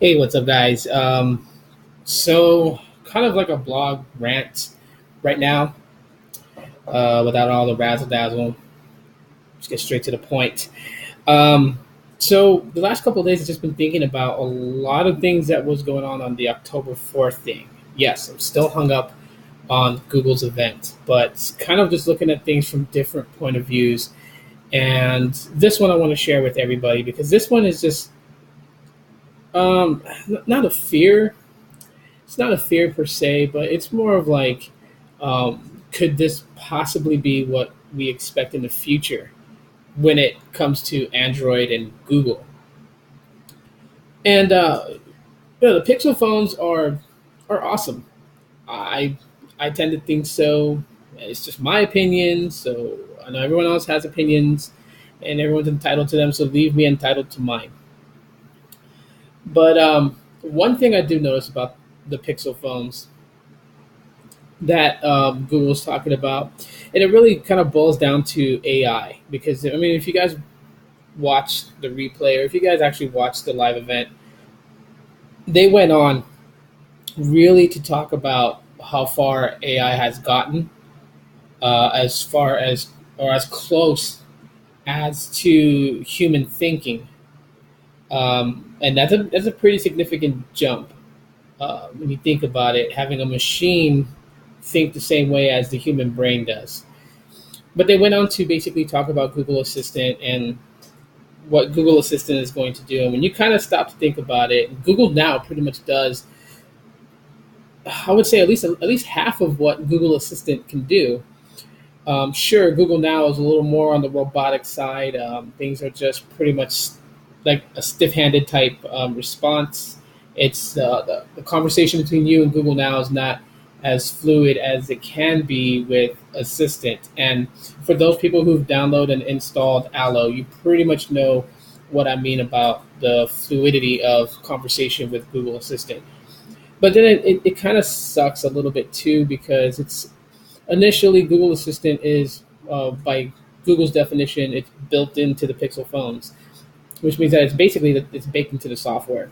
Hey, what's up, guys? So kind of like a blog rant right now, without all the razzle dazzle. Just get straight to the point. Um, so the last couple of days, I've just been thinking about a lot of things that was going on the October 4th thing. Yes, I'm still hung up on Google's event, but kind of just looking at things from different point of views. And this one I want to share with everybody because this one is just not a fear. It's not a fear per se, but it's more of like, could this possibly be what we expect in the future when it comes to Android and Google? And the Pixel phones are awesome. I I tend to think so. It's just my opinion. So I know everyone else has opinions, and everyone's entitled to them. So leave me entitled to mine. But one thing I do notice about the Pixel phones that Google's talking about, and it really kind of boils down to AI. Because I mean, if you guys watch the replay, or if you guys actually watched the live event, they went on really to talk about how far AI has gotten, as far as or as close as to human thinking, and that's a pretty significant jump when you think about it. Having a machine think the same way as the human brain does. But they went on to basically talk about Google Assistant and what Google Assistant is going to do. And when you kind of stop to think about it, Google now pretty much does, I would say, at least half of what Google Assistant can do. Sure, Google Now is a little more on the robotic side. Things are just pretty much like a stiff-handed type response. It's the conversation between you and Google Now is not as fluid as it can be with Assistant. And for those people who've downloaded and installed Allo, you pretty much know what I mean about the fluidity of conversation with Google Assistant. But then it kind of sucks a little bit too because it's initially Google Assistant is, by Google's definition, it's built into the Pixel phones, which means that it's baked into the software.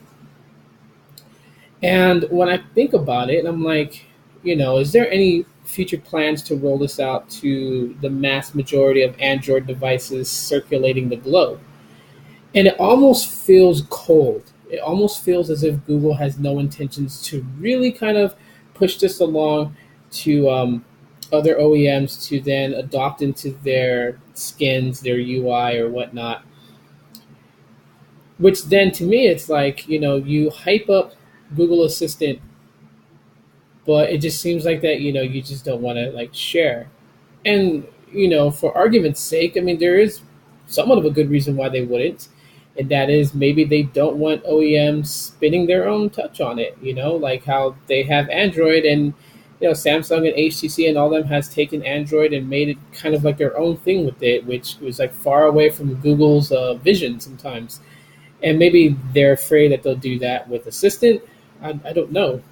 And when I think about it, I'm like, is there any future plans to roll this out to the mass majority of Android devices circulating the globe? And it almost feels cold. It almost feels as if Google has no intentions to really kind of push this along to other OEMs to then adopt into their skins, their UI, or whatnot. Which then, to me, it's like you hype up Google Assistant, but it just seems like that you just don't want to like share. And for argument's sake, I mean there is somewhat of a good reason why they wouldn't, and that is maybe they don't want OEMs spinning their own touch on it. Like how they have Android, and Samsung and HTC and all them has taken Android and made it kind of like their own thing with it, which was like far away from Google's vision sometimes. And maybe they're afraid that they'll do that with Assistant. I don't know,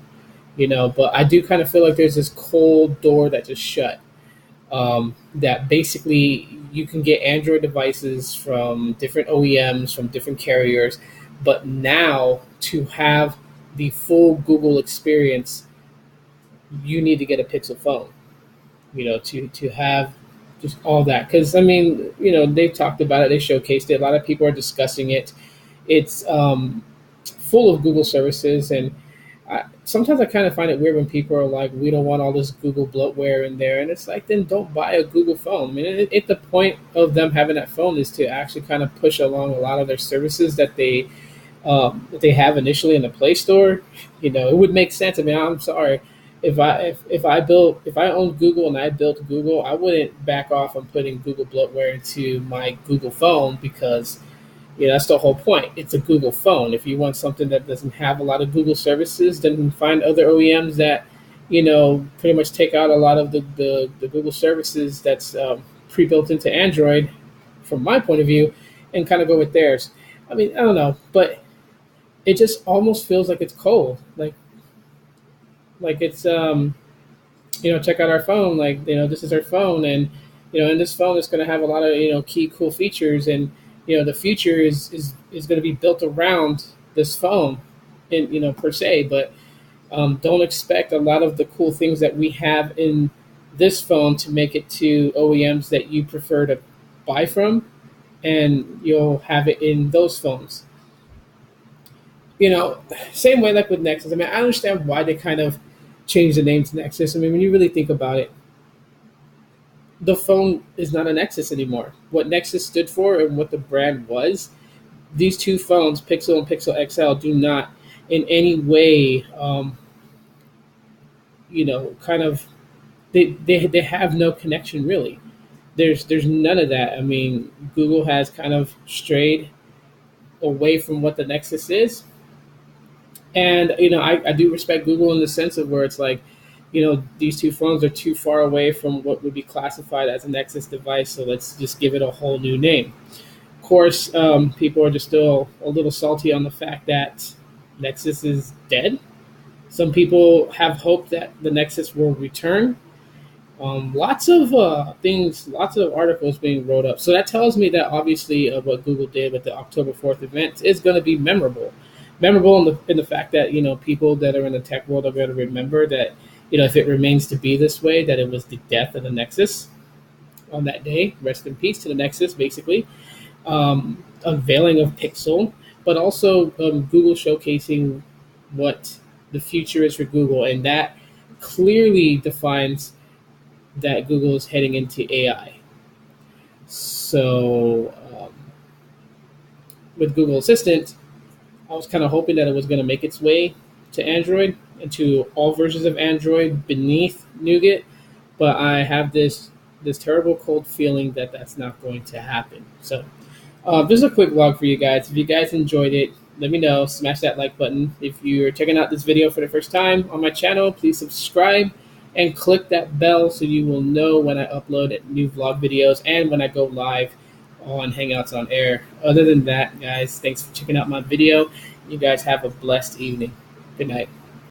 but I do kind of feel like there's this cold door that just shut. That basically you can get Android devices from different OEMs, from different carriers, but now to have the full Google experience, you need to get a Pixel phone, to have just all that. Because I mean, they've talked about it, they showcased it. A lot of people are discussing it. It's full of Google services, and sometimes I kind of find it weird when people are like, "We don't want all this Google bloatware in there," and it's like, then don't buy a Google phone. I mean, the point of them having that phone is to actually kind of push along a lot of their services that they have initially in the Play Store. It would make sense. I mean, I'm sorry. If I owned Google and I built Google, I wouldn't back off on putting Google bloatware into my Google phone because that's the whole point. It's a Google phone. If you want something that doesn't have a lot of Google services, then find other OEMs that, pretty much take out a lot of the Google services that's pre-built into Android, from my point of view, and kind of go with theirs. I mean, I don't know, but it just almost feels like it's cold. Like it's check out our phone. Like this is our phone, and in this phone it's going to have a lot of key cool features, and the future is going to be built around this phone, in per se, but don't expect a lot of the cool things that we have in this phone to make it to OEMs that you prefer to buy from, and you'll have it in those phones. You know, same way like with Nexus. I mean, I understand why they kind of changed the name to Nexus. I mean, when you really think about it, the phone is not a Nexus anymore. What Nexus stood for and what the brand was, these two phones, Pixel and Pixel XL, do not in any way, kind of they have no connection really. There's none of that. I mean, Google has kind of strayed away from what the Nexus is, and I do respect Google in the sense of where it's like, these two phones are too far away from what would be classified as a Nexus device, so let's just give it a whole new name. Of course, people are just still a little salty on the fact that Nexus is dead. Some people have hope that the Nexus will return. Lots of things, lots of articles being wrote up. So that tells me that obviously what Google did with the October 4th event is going to be memorable. Memorable in the fact that people that are in the tech world are going to remember that if it remains to be this way, that it was the death of the Nexus on that day. Rest in peace to the Nexus, basically. Unveiling of Pixel, but also Google showcasing what the future is for Google, and that clearly defines that Google is heading into AI. So with Google Assistant, I was kind of hoping that it was going to make its way to Android and to all versions of Android beneath Nougat, but I have this terrible cold feeling that that's not going to happen. So just a quick vlog for you guys. If you guys enjoyed it, let me know. Smash that like button. If you're checking out this video for the first time on my channel, please subscribe and click that bell so you will know when I upload new vlog videos and when I go live on Hangouts on Air. Other than that, guys, thanks for checking out my video. You guys have a blessed evening. Good night.